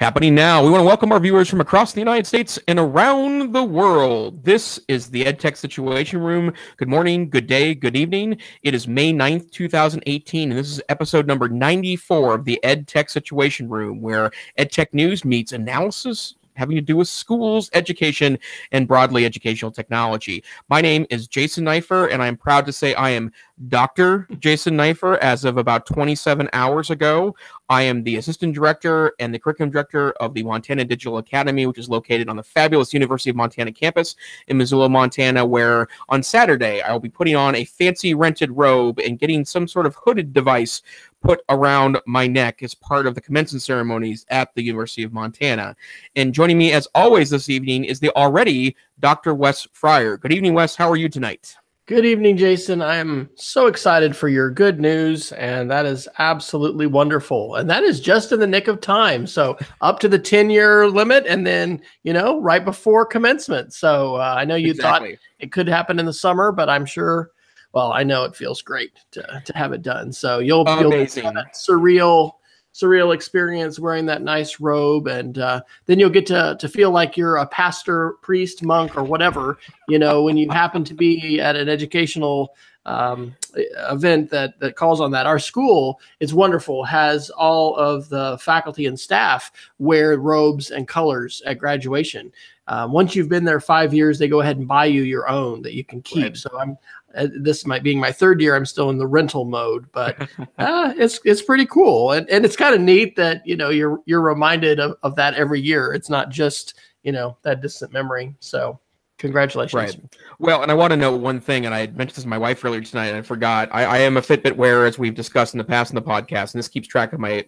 Happening now. We want to welcome our viewers from across the United States and around the world. This is the EdTech Situation Room. Good morning, good day, good evening. It is May 9th, 2018, and this is episode number 94 of the EdTech Situation Room, where EdTech news meets analysis having to do with schools, education, and broadly educational technology. My name is Jason Neiffer, and I'm proud to say I am Dr. Jason Neiffer as of about 27 hours ago. I am the assistant director and the curriculum director of the Montana Digital Academy, which is located on the fabulous University of Montana campus in Missoula, Montana, where on Saturday I will be putting on a fancy rented robe and getting some sort of hooded device put around my neck as part of the commencement ceremonies at the University of Montana. And joining me as always this evening is the already Dr. Wes Fryer. Good evening, Wes. How are you tonight? Good evening, Jason. I am so excited for your good news, and that is absolutely wonderful. And that is just in the nick of time. So up to the 10-year limit, and then, right before commencement. So I know you thought it could happen in the summer, but I'm sure, well, I know it feels great to have it done. So you'll have that surreal experience wearing that nice robe, and then you'll get to feel like you're a pastor, priest, monk, or whatever, when you happen to be at an educational event that calls on that. Our school is wonderful, has all of the faculty and staff wear robes and colors at graduation. Once you've been there 5 years, they go ahead and buy you your own that you can keep. Right. So this might being my third year, I'm still in the rental mode, but it's pretty cool. And it's kind of neat that, you're reminded of that every year. It's not just, that distant memory. So congratulations. Right. Well, and I want to know one thing, and I had mentioned this to my wife earlier tonight, and I forgot. I am a Fitbit wearer, as we've discussed in the past in the podcast, and this keeps track of my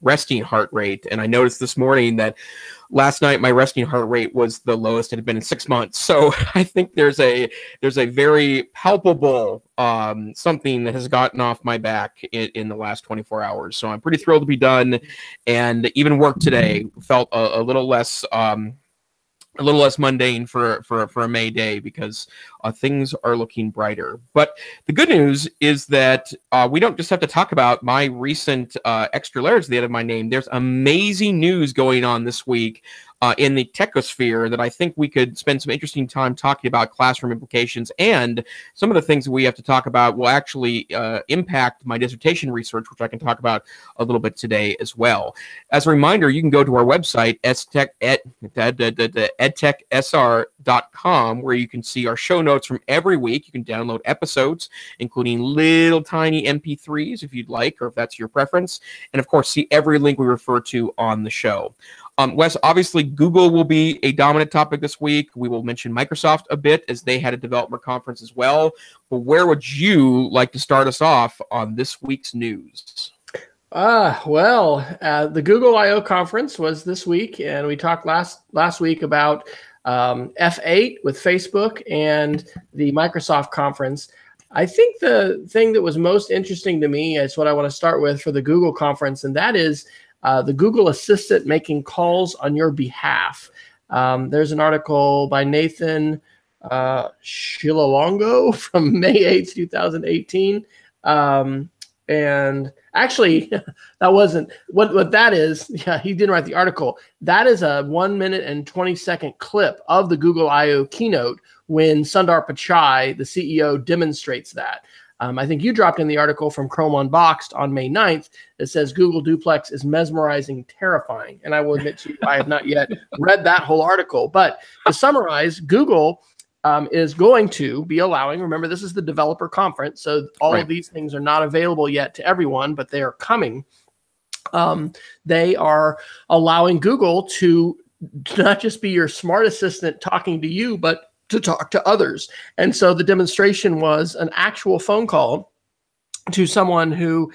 resting heart rate. And I noticed this morning that last night my resting heart rate was the lowest it had been in 6 months. So I think there's a very palpable something that has gotten off my back in the last 24 hours. So I'm pretty thrilled to be done, and even work today felt a little less mundane for a May day, because things are looking brighter. But the good news is that we don't just have to talk about my recent extra letters at the end of my name. There's amazing news going on this week in the techosphere that I think we could spend some interesting time talking about classroom implications, and some of the things that we have to talk about will actually impact my dissertation research, which I can talk about a little bit today as well. As a reminder, you can go to our website, edtechsr.com, where you can see our show notes from every week. You can download episodes, including little tiny MP3s if you'd like, or if that's your preference, and of course see every link we refer to on the show. Wes, obviously Google will be a dominant topic this week. We will mention Microsoft a bit, as they had a developer conference as well. But where would you like to start us off on this week's news? The Google I/O conference was this week, and we talked last week about F8 with Facebook and the Microsoft conference. I think the thing that was most interesting to me is what I want to start with for the Google conference, and that is the Google Assistant making calls on your behalf. There's an article by Nathan Shilalongo from May 8th, 2018. And actually, that wasn't what that is. Yeah, he didn't write the article. That is a 1 minute and 20-second clip of the Google I/O keynote when Sundar Pichai, the CEO, demonstrates that. I think you dropped in the article from Chrome Unboxed on May 9th that says Google Duplex is mesmerizing, terrifying. And I will admit to you, I have not yet read that whole article. But to summarize, Google is going to be allowing, remember, this is the developer conference, so all of these things are not available yet to everyone, but they are coming. They are allowing Google to not just be your smart assistant talking to you, but to talk to others. And so the demonstration was an actual phone call to someone who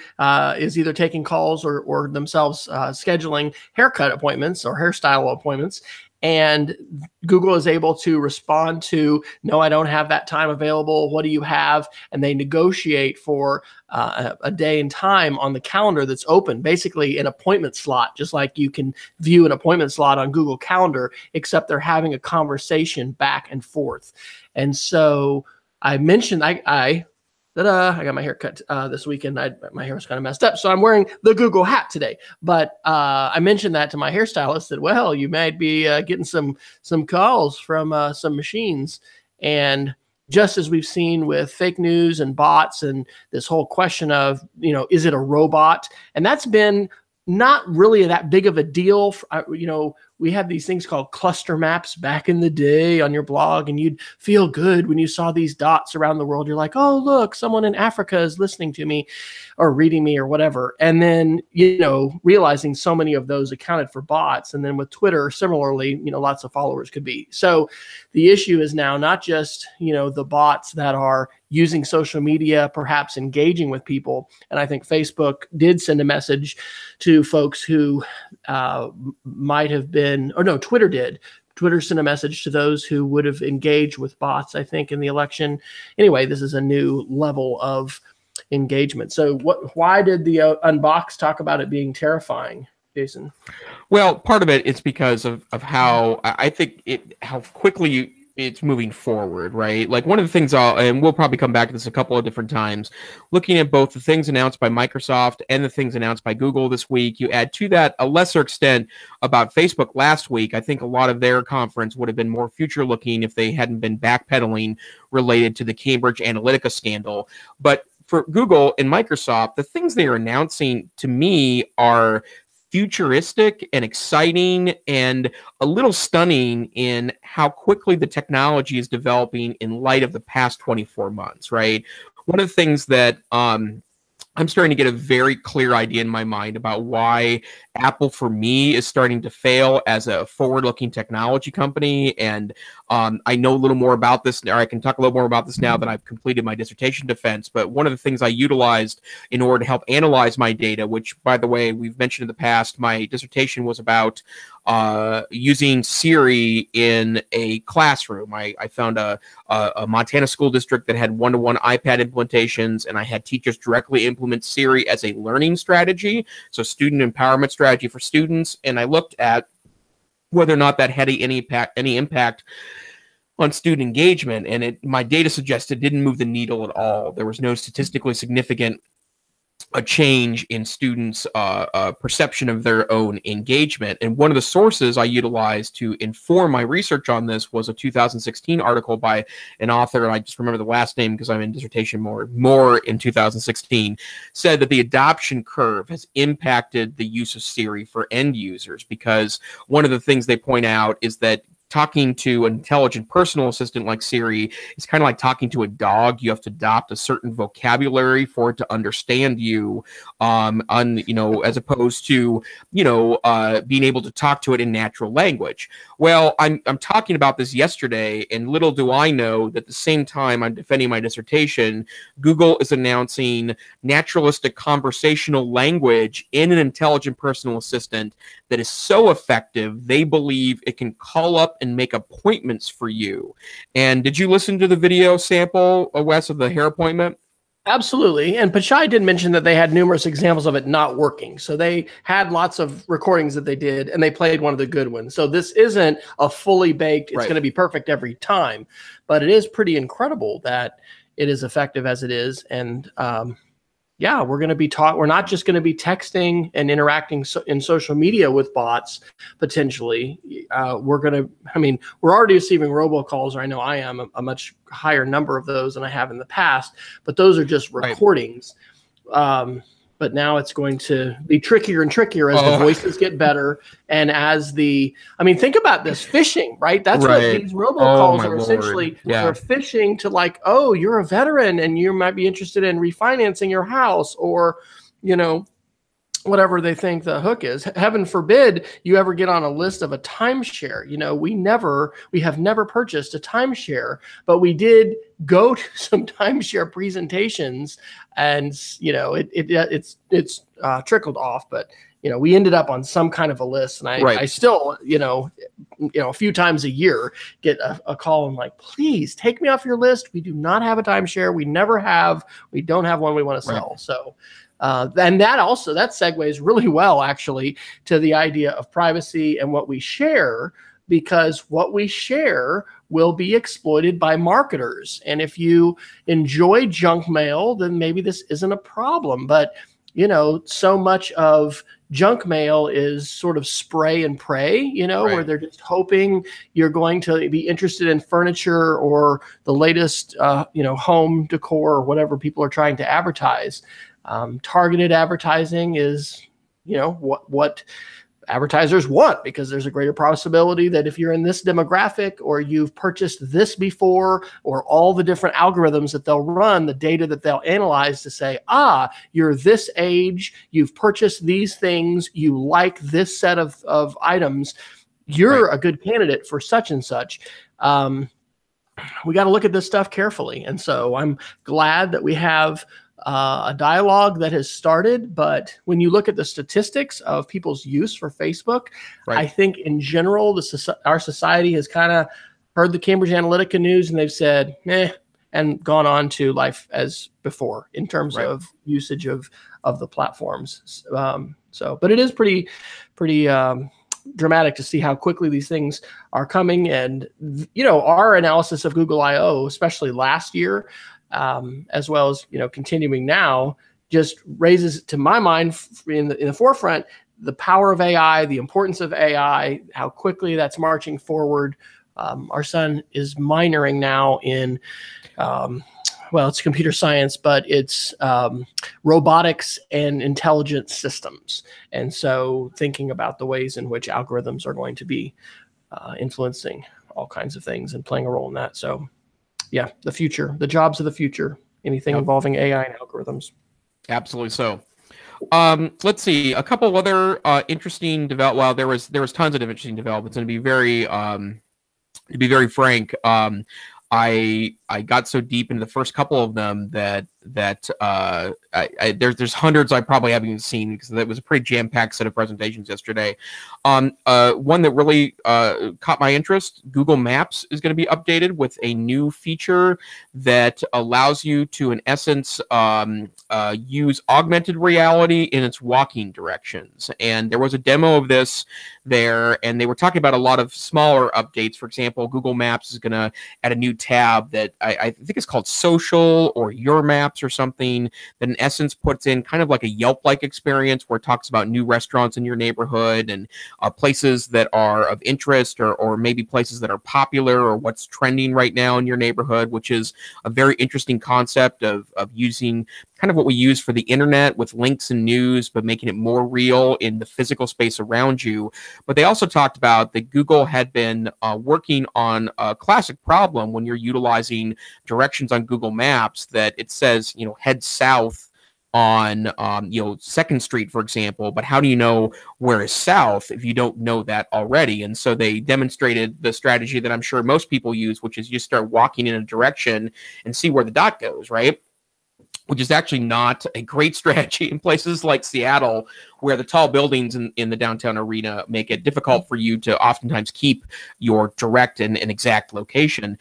is either taking calls or themselves scheduling haircut appointments or hairstyle appointments. And Google is able to respond to, no, I don't have that time available. What do you have? And they negotiate for a day and time on the calendar that's open, basically an appointment slot, just like you can view an appointment slot on Google Calendar, except they're having a conversation back and forth. And so I mentioned, I Ta-da! I got my hair cut this weekend. My hair was kind of messed up, so I'm wearing the Google hat today. But I mentioned that to my hairstylist that, well, you might be getting some calls from some machines. And just as we've seen with fake news and bots and this whole question of, is it a robot? And that's been not really that big of a deal. We had these things called cluster maps back in the day on your blog, and you'd feel good when you saw these dots around the world. You're like, oh, look, someone in Africa is listening to me or reading me or whatever. And then, realizing so many of those accounted for bots. And then with Twitter, similarly, lots of followers could be. So the issue is now not just, the bots that are using social media, perhaps engaging with people. And I think Facebook did send a message to folks who might have been, or no, Twitter did. Twitter sent a message to those who would have engaged with bots, I think, in the election. Anyway, this is a new level of engagement. So why did the Unbox talk about it being terrifying, Jason? Well, part of it is because of how I think how quickly it's moving forward, right? Like one of the things and we'll probably come back to this a couple of different times, looking at both the things announced by Microsoft and the things announced by Google this week, you add to that a lesser extent about Facebook last week. I think a lot of their conference would have been more future looking if they hadn't been backpedaling related to the Cambridge Analytica scandal. But for Google and Microsoft, the things they are announcing to me are futuristic and exciting and a little stunning in how quickly the technology is developing in light of the past 24 months, right? One of the things that I'm starting to get a very clear idea in my mind about why Apple, for me, is starting to fail as a forward-looking technology company. And I know a little more about this, or I can talk a little more about this now that I've completed my dissertation defense. But one of the things I utilized in order to help analyze my data, which, by the way, we've mentioned in the past, my dissertation was about using Siri in a classroom. I found a Montana school district that had one-to-one iPad implementations, and I had teachers directly implement Siri as a learning strategy, so student empowerment strategy for students. And I looked at whether or not that had any impact on student engagement, and my data suggested it didn't move the needle at all. There was no statistically significant a change in students' perception of their own engagement. And one of the sources I utilized to inform my research on this was a 2016 article by an author, and I just remember the last name because I'm in dissertation more in 2016, said that the adoption curve has impacted the use of Siri for end users, because one of the things they point out is that talking to an intelligent personal assistant like Siri is kind of like talking to a dog. You have to adopt a certain vocabulary for it to understand you, as opposed to, being able to talk to it in natural language. Well, I'm talking about this yesterday, and little do I know that at the same time I'm defending my dissertation, Google is announcing naturalistic conversational language in an intelligent personal assistant that is so effective, they believe it can call up and make appointments for you. And did you listen to the video sample, Wes, of the hair appointment? Absolutely. And Pichai did mention that they had numerous examples of it not working. So they had lots of recordings that they did, and they played one of the good ones. So this isn't a fully baked, it's going to be perfect every time. But it is pretty incredible that it is effective as it is. And we're going to be we're not just going to be texting and interacting in social media with bots, potentially. We're already receiving robocalls, or I know I am, a much higher number of those than I have in the past, but those are just recordings. Right. But now it's going to be trickier and trickier as the voices get better. And as think about this, phishing, right? That's what these robocalls are essentially. They're phishing to, like, oh, you're a veteran and you might be interested in refinancing your house, or, whatever they think the hook is. Heaven forbid you ever get on a list of a timeshare. We have never purchased a timeshare, but we did go to some timeshare presentations, and it's trickled off. But we ended up on some kind of a list, and I still a few times a year get a call and like, please take me off your list. We do not have a timeshare. We never have. We don't have one we want to sell. Right. So. And that segues really well, actually, to the idea of privacy and what we share, because what we share will be exploited by marketers. And if you enjoy junk mail, then maybe this isn't a problem. But, so much of junk mail is sort of spray and pray, where they're just hoping you're going to be interested in furniture or the latest, home decor or whatever people are trying to advertise. Targeted advertising is, what advertisers want, because there's a greater possibility that if you're in this demographic or you've purchased this before, or all the different algorithms that they'll run, the data that they'll analyze to say, you're this age, you've purchased these things, you like this set of items, you're a good candidate for such and such. We got to look at this stuff carefully. And so I'm glad that we have a dialogue that has started, but when you look at the statistics of people's use for Facebook, I think in general, our society has kind of heard the Cambridge Analytica news and they've said, and gone on to life as before in terms of usage of the platforms. But it is pretty dramatic to see how quickly these things are coming. And, our analysis of Google I/O, especially last year, as well as continuing now, just raises to my mind in the forefront the power of AI, the importance of AI, how quickly that's marching forward. Our son is minoring now in it's computer science, but it's robotics and intelligent systems, and so thinking about the ways in which algorithms are going to be influencing all kinds of things and playing a role in that. So yeah, the future, the jobs of the future, anything involving AI and algorithms. Absolutely so. Let's see, a couple of other interesting there was tons of interesting developments, and to be very frank, I got so deep into the first couple of them that there's hundreds I probably haven't even seen, because that was a pretty jam-packed set of presentations yesterday. One that really caught my interest: Google Maps is going to be updated with a new feature that allows you to, in essence, use augmented reality in its walking directions. And there was a demo of this there, and they were talking about a lot of smaller updates. For example, Google Maps is going to add a new tab that I think it's called Social or Your Maps or something, that in essence puts in kind of like a Yelp-like experience where it talks about new restaurants in your neighborhood and places that are of interest, or maybe places that are popular, or what's trending right now in your neighborhood, which is a very interesting concept of using kind of what we use for the internet with links and news, but making it more real in the physical space around you. But they also talked about that Google had been working on a classic problem when you're utilizing directions on Google Maps, that it says, head south on 2nd Street, for example, but how do you know where is south if you don't know that already? And so they demonstrated the strategy that I'm sure most people use, which is you start walking in a direction and see where the dot goes, right? Which is actually not a great strategy in places like Seattle, where the tall buildings in the downtown arena make it difficult for you to oftentimes keep your direct and exact location.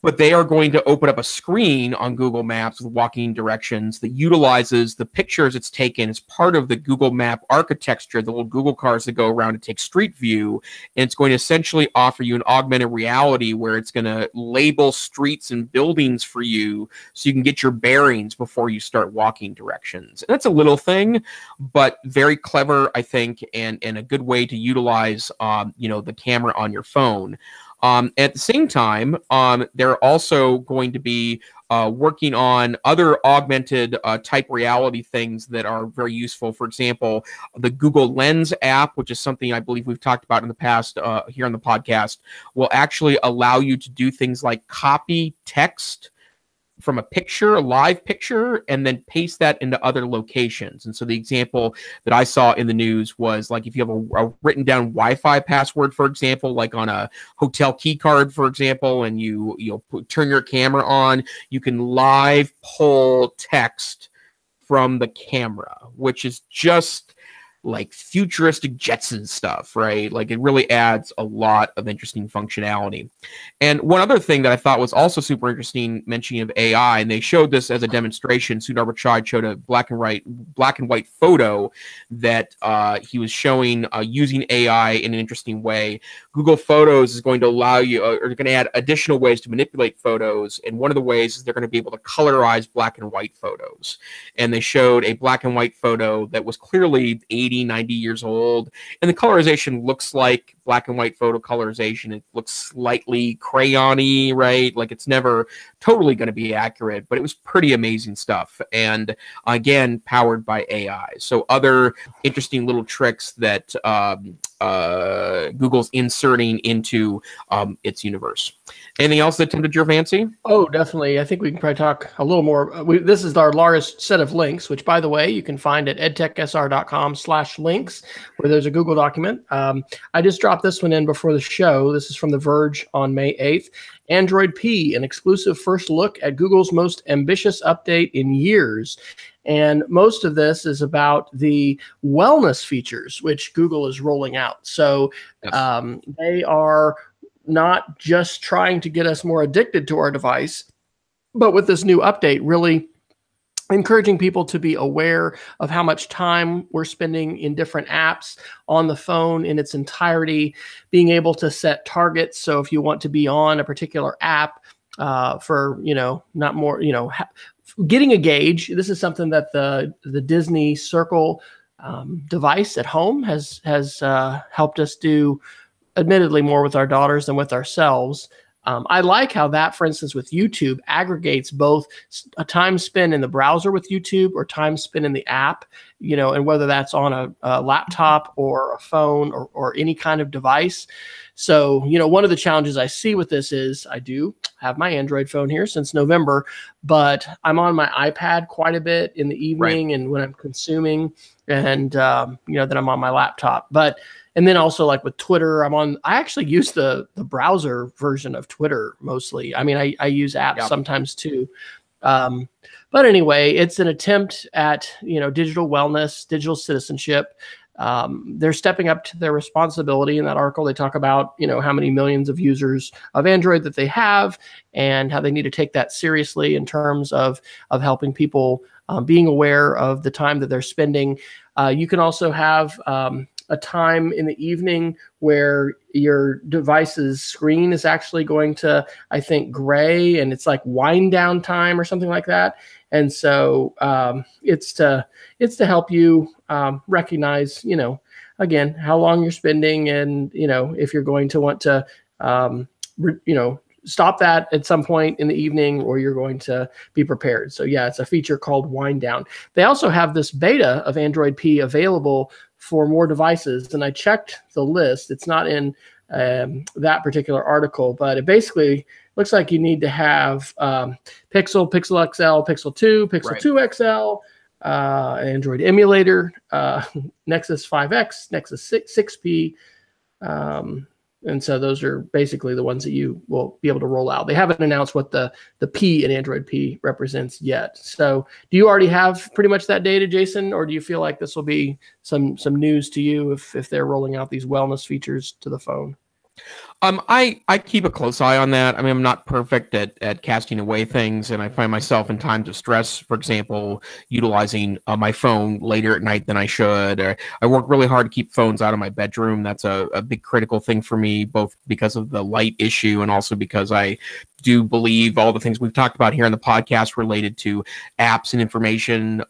But they are going to open up a screen on Google Maps with walking directions that utilizes the pictures it's taken as part of the Google Map architecture, the little Google cars that go around and take street view. And it's going to essentially offer you an augmented reality where it's going to label streets and buildings for you so you can get your bearings before you start walking directions. And that's a little thing, but very clever, I think, and a good way to utilize, the camera on your phone. At the same time, they're also going to be working on other augmented type reality things that are very useful. For example, the Google Lens app, which is something I believe we've talked about in the past here on the podcast, will actually allow you to do things like copy text from a picture, a live picture, and then paste that into other locations. And so the example that I saw in the news was like if you have a written down Wi-Fi password, for example, like on a hotel key card, for example, and you turn your camera on, you can live pull text from the camera, which is just like futuristic Jetson stuff, right? Like it really adds a lot of interesting functionality. And one other thing that I thought was also super interesting, mentioning of AI, and they showed this as a demonstration. Sundar Pichai showed a black and white photo that he was showing using AI in an interesting way. Google Photos is going to allow you, or going to add additional ways to manipulate photos. And one of the ways is they're going to be able to colorize black and white photos. And they showed a black and white photo that was clearly 80, 90 years old. And the colorization looks like black and white photo colorization. It looks slightly crayon-y, right? Like it's never totally going to be accurate, but it was pretty amazing stuff. And again, powered by AI. So other interesting little tricks that Google's inserting into its universe. Anything else that tempted your fancy? Oh, definitely. I think we can probably talk a little more. This is our largest set of links, which, by the way, you can find at edtechsr.com/links, where there's a Google document. I just dropped this one in before the show. This is from The Verge on May 8th. Android P, an exclusive first look at Google's most ambitious update in years. And most of this is about the wellness features, which Google is rolling out. So they are not just trying to get us more addicted to our device, but with this new update, really encouraging people to be aware of how much time we're spending in different apps on the phone in its entirety, being able to set targets. So if you want to be on a particular app for, not more, getting a gauge. This is something that the Disney Circle device at home has helped us do, admittedly more with our daughters than with ourselves. I like how that, for instance, with YouTube, aggregates both a time spent in the browser with YouTube or time spent in the app, and whether that's on a laptop or a phone or any kind of device. So, one of the challenges I see with this is I do have my Android phone here since November, but I'm on my iPad quite a bit in the evening and when I'm consuming, and, then I'm on my laptop. And then also like with Twitter, I actually use the browser version of Twitter mostly. I mean, I use apps sometimes too. But anyway, it's an attempt at, digital wellness, digital citizenship. They're stepping up to their responsibility. In that article, they talk about, how many millions of users of Android that they have and how they need to take that seriously in terms of helping people being aware of the time that they're spending. You can also have a time in the evening where your device's screen is actually going to, I think, gray, and it's like wind down time or something like that. And so it's to help you recognize, again, how long you're spending, and if you're going to want to, stop that at some point in the evening, or you're going to be prepared. So yeah, it's a feature called Wind Down. They also have this beta of Android P available for more devices, and I checked the list. It's not in that particular article, but it basically looks like you need to have Pixel, Pixel XL, Pixel 2, Pixel 2 XL, Android emulator, Nexus 5X, Nexus 6P, and so those are basically the ones that you will be able to roll out. They haven't announced what the P in Android P represents yet. So do you already have pretty much that data, Jason, or do you feel like this will be some news to you if they're rolling out these wellness features to the phone? I keep a close eye on that. I mean, I'm not perfect at casting away things, and I find myself in times of stress, for example, utilizing my phone later at night than I should. Or I work really hard to keep phones out of my bedroom. That's a big critical thing for me, both because of the light issue and also because I do believe all the things we've talked about here on the podcast related to apps and information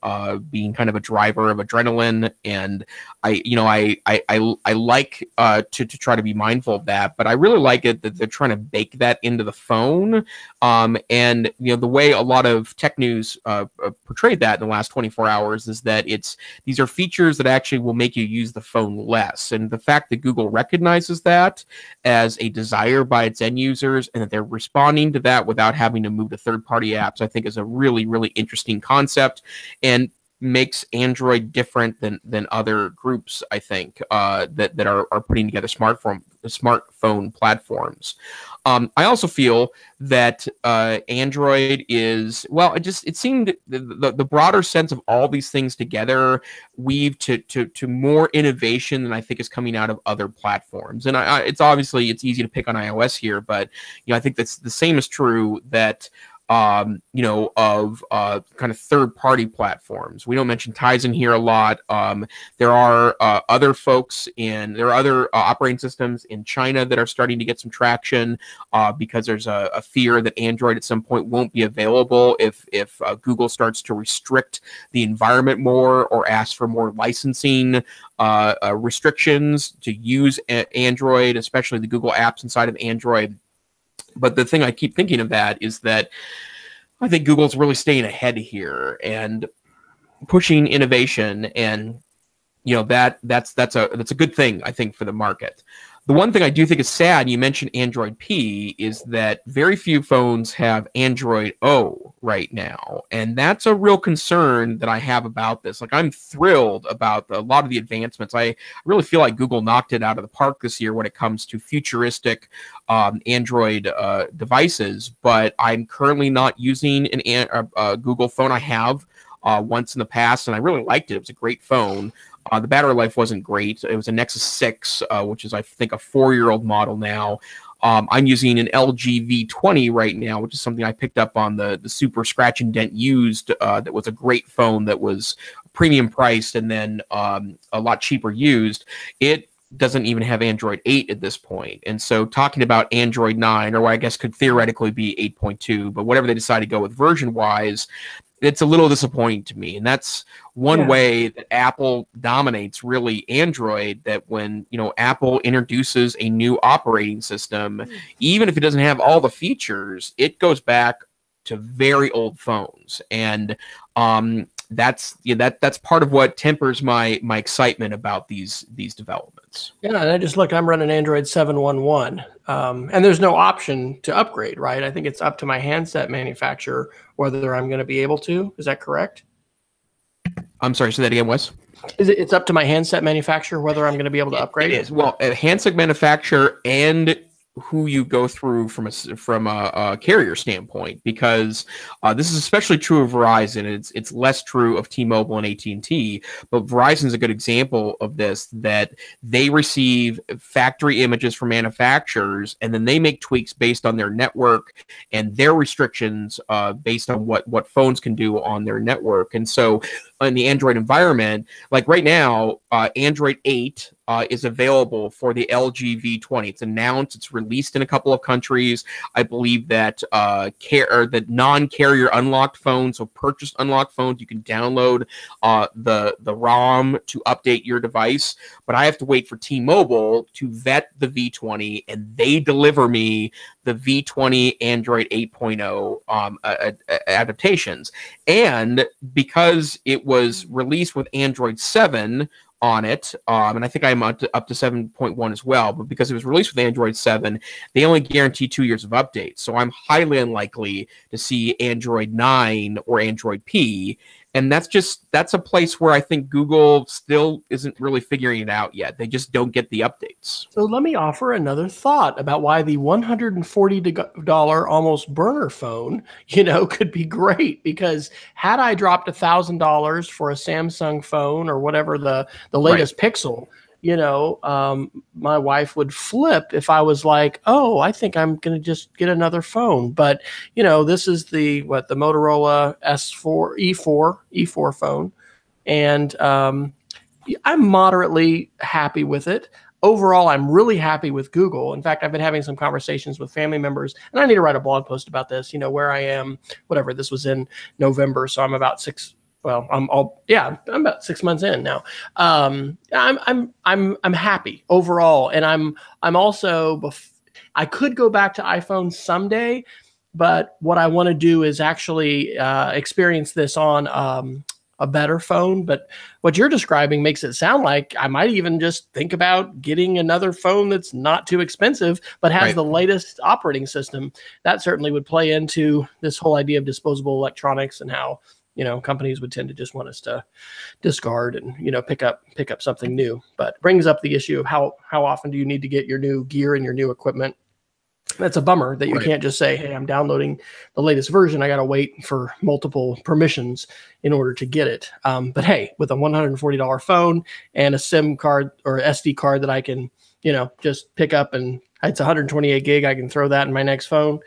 being kind of a driver of adrenaline. And I like to try to be mindful of that, but I really like it that they're trying to bake that into the phone. And the way a lot of tech news portrayed that in the last 24 hours is that these are features that actually will make you use the phone less. And the fact that Google recognizes that as a desire by its end users and that they're responding to that without having to move to third-party apps, I think is a really, really interesting concept. And makes Android different than other groups, I think, that are putting together smartphone platforms. I also feel that Android is, well, it seemed the broader sense of all these things together weave to more innovation than I think is coming out of other platforms. And it's obviously it's easy to pick on iOS here, but I think that's the same is true that of kind of third-party platforms. We don't mention Tizen here a lot. There are other folks there are other operating systems in China that are starting to get some traction because there's a fear that Android at some point won't be available if Google starts to restrict the environment more or ask for more licensing restrictions to use Android, especially the Google apps inside of Android. But the thing I keep thinking of that is that I think Google's really staying ahead here and pushing innovation, and that's a good thing, I think, for the market. The one thing I do think is sad, you mentioned Android P, is that very few phones have Android O right now. And that's a real concern that I have about this. Like, I'm thrilled about a lot of the advancements. I really feel like Google knocked it out of the park this year when it comes to futuristic Android devices. But I'm currently not using a Google phone. I have once in the past, and I really liked it. It was a great phone. The battery life wasn't great. It was a Nexus 6, which is, I think, a 4-year-old model now. I'm using an LG V20 right now, which is something I picked up on the super scratch and dent used. That was a great phone that was premium priced and then a lot cheaper used. It doesn't even have Android 8 at this point. And so talking about Android 9, or I guess could theoretically be 8.2, but whatever they decide to go with version-wise, it's a little disappointing to me. And that's one way that Apple dominates really Android, that when Apple introduces a new operating system, even if it doesn't have all the features, it goes back to very old phones. And that's part of what tempers my excitement about these developments. Yeah, and I just looked, I'm running Android 7.1.1, and there's no option to upgrade, right? I think it's up to my handset manufacturer whether I'm going to be able to. Is that correct? I'm sorry, say that again, Wes. It's up to my handset manufacturer whether I'm going to be able to upgrade? It is. Well, a handset manufacturer and who you go through from a carrier standpoint, because this is especially true of Verizon. It's less true of T-Mobile and AT&T, but Verizon is a good example of this, that they receive factory images from manufacturers and then they make tweaks based on their network and their restrictions based on what phones can do on their network. And so in the Android environment, like right now, Android 8 is available for the LG V20. It's announced, it's released in a couple of countries. I believe that the non-carrier unlocked phones, so purchased unlocked phones, you can download the ROM to update your device. But I have to wait for T-Mobile to vet the V20, and they deliver me the V20 Android 8.0 adaptations. And because it was released with Android 7 on it, and I think I'm up to 7.1 as well, but because it was released with Android 7, they only guarantee 2 years of updates. So I'm highly unlikely to see Android 9 or Android P. And that's a place where I think Google still isn't really figuring it out yet. They just don't get the updates. So let me offer another thought about why the $140 almost burner phone, could be great. Because had I dropped $1,000 for a Samsung phone or whatever the latest Pixel, my wife would flip if I was like, oh, I think I'm going to just get another phone. But, this is the Motorola E4 phone. And I'm moderately happy with it. Overall, I'm really happy with Google. In fact, I've been having some conversations with family members, and I need to write a blog post about this, where I am, whatever. This was in November, so I'm about I'm about 6 months in now. I'm happy overall, and I'm also I could go back to iPhone someday, but what I want to do is actually experience this on a better phone. But what you're describing makes it sound like I might even just think about getting another phone that's not too expensive, but has the latest operating system. That certainly would play into this whole idea of disposable electronics and how companies would tend to just want us to discard and, pick up something new. But it brings up the issue of how often do you need to get your new gear and your new equipment. That's a bummer that you can't just say, hey, I'm downloading the latest version. I got to wait for multiple permissions in order to get it. But hey, with a $140 phone and a SIM card or SD card that I can, just pick up, and it's 128 gig, I can throw that in my next phone.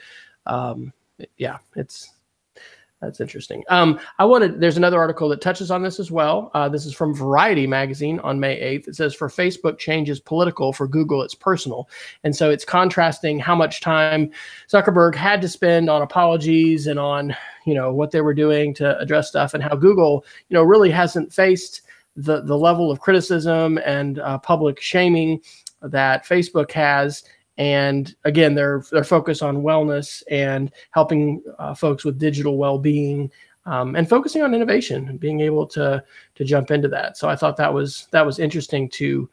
That's interesting. There's another article that touches on this as well. This is from Variety magazine on May 8th. It says, for Facebook changes political, for Google it's personal. And so it's contrasting how much time Zuckerberg had to spend on apologies and on, what they were doing to address stuff, and how Google, really hasn't faced the level of criticism and public shaming that Facebook has. And again, their focus on wellness and helping folks with digital well-being, and focusing on innovation and being able to jump into that. So I thought that was interesting to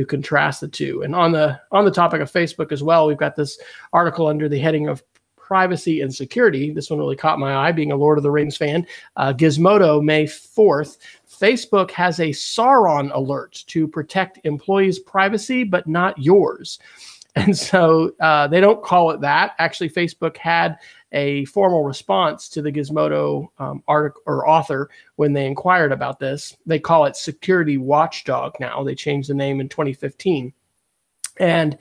contrast the two. And on the topic of Facebook as well, we've got this article under the heading of privacy and security. This one really caught my eye, being a Lord of the Rings fan. Gizmodo, May 4th. Facebook has a Sauron alert to protect employees' privacy, but not yours. And so they don't call it that. Actually, Facebook had a formal response to the Gizmodo article or author when they inquired about this. They call it Security Watchdog now. They changed the name in 2015. And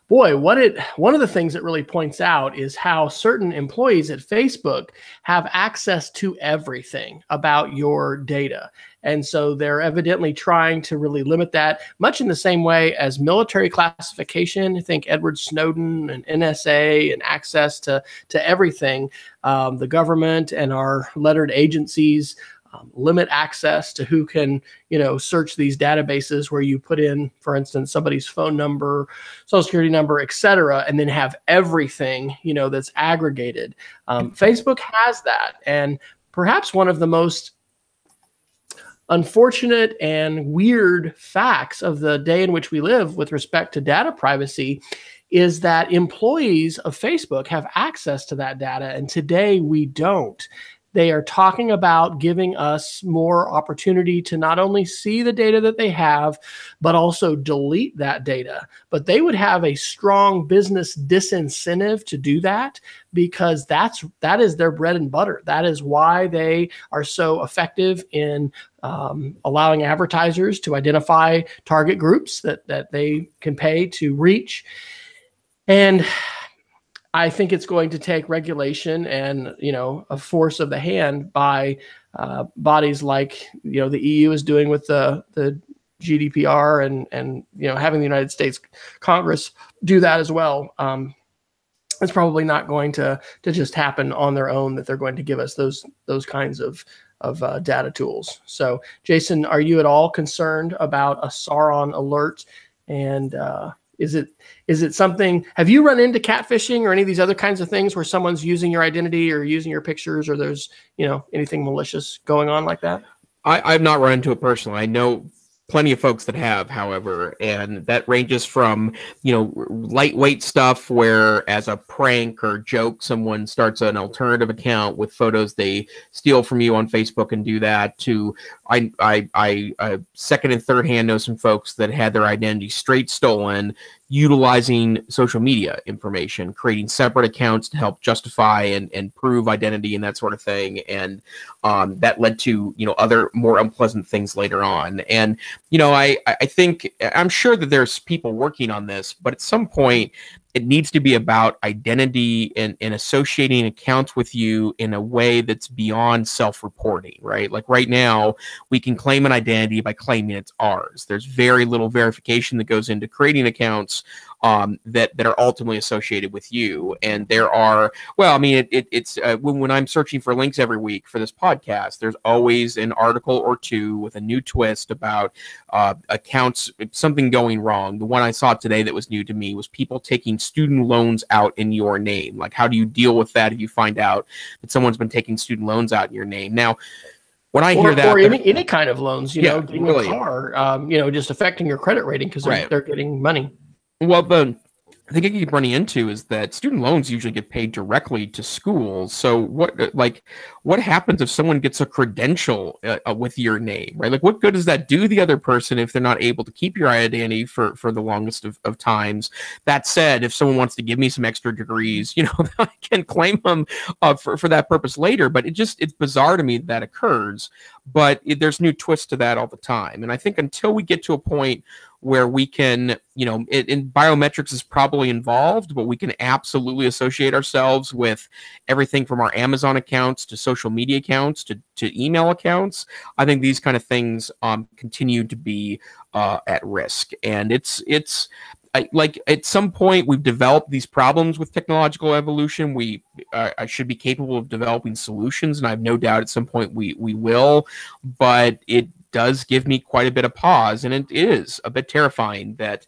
boy, one of the things that really points out is how certain employees at Facebook have access to everything about your data. And so they're evidently trying to really limit that, much in the same way as military classification. I think Edward Snowden and NSA and access to everything. The government and our lettered agencies limit access to who can, search these databases where you put in, for instance, somebody's phone number, social security number, et cetera, and then have everything, that's aggregated. Facebook has that. And perhaps one of the most unfortunate and weird facts of the day in which we live with respect to data privacy is that employees of Facebook have access to that data, and today we don't. They are talking about giving us more opportunity to not only see the data that they have, but also delete that data. But they would have a strong business disincentive to do that, because that is their bread and butter. That is why they are so effective in allowing advertisers to identify target groups that they can pay to reach. And I think it's going to take regulation and, a force of the hand by bodies like, the EU is doing with the GDPR and having the United States Congress do that as well. It's probably not going to just happen on their own, that they're going to give us those kinds of data tools. So, Jason, are you at all concerned about a Sauron alert? And is it something, have you run into catfishing or any of these other kinds of things where someone's using your identity or using your pictures, or there's, anything malicious going on like that? I've not run into it personally. I know plenty of folks that have, however, and that ranges from, lightweight stuff where as a prank or joke, someone starts an alternative account with photos they steal from you on Facebook and do that, to I second and third hand know some folks that had their identity straight stolen, utilizing social media information, creating separate accounts to help justify and prove identity and that sort of thing. And that led to, other more unpleasant things later on. And, I think, I'm sure that there's people working on this, but at some point it needs to be about identity and associating accounts with you in a way that's beyond self-reporting, right? Like right now, we can claim an identity by claiming it's ours. There's very little verification that goes into creating accounts that are ultimately associated with you. And there are, it's when I'm searching for links every week for this podcast, there's always an article or two with a new twist about accounts, something going wrong. The one I saw today that was new to me was people taking student loans out in your name. Like, how do you deal with that if you find out that someone's been taking student loans out in your name? Now, when I hear that, or any kind of loans, getting really, a car, just affecting your credit rating because they're getting money. Well, I think you keep running into is that student loans usually get paid directly to schools. So what happens if someone gets a credential with your name, right? Like, what good does that do the other person if they're not able to keep your identity for the longest of times? That said, if someone wants to give me some extra degrees, I can claim them for that purpose later. But it's bizarre to me that occurs. But there's new twists to that all the time. And I think until we get to a point where we can, in biometrics is probably involved, but we can absolutely associate ourselves with everything from our Amazon accounts to social media accounts to email accounts. I think these kind of things continue to be at risk. And like at some point we've developed these problems with technological evolution. I should be capable of developing solutions, and I have no doubt at some point we will, but it does give me quite a bit of pause, and it is a bit terrifying that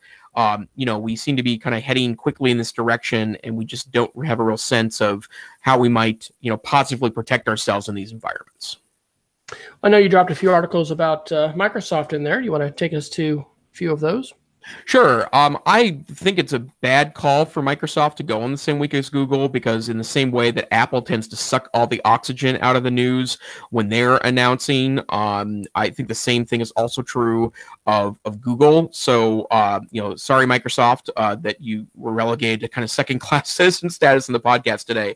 we seem to be kind of heading quickly in this direction, and we just don't have a real sense of how we might positively protect ourselves in these environments. I know you dropped a few articles about Microsoft in there. Do you want to take us to a few of those? Sure. I think it's a bad call for Microsoft to go on the same week as Google, because in the same way that Apple tends to suck all the oxygen out of the news when they're announcing, I think the same thing is also true of Google. So, sorry, Microsoft, that you were relegated to kind of second-class citizen status in the podcast today.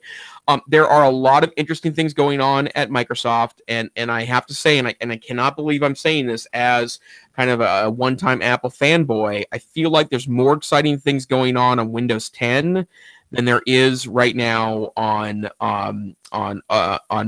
There are a lot of interesting things going on at Microsoft, and I have to say, and I cannot believe I'm saying this as kind of a one-time Apple fanboy, I feel like there's more exciting things going on Windows 10 than there is right now on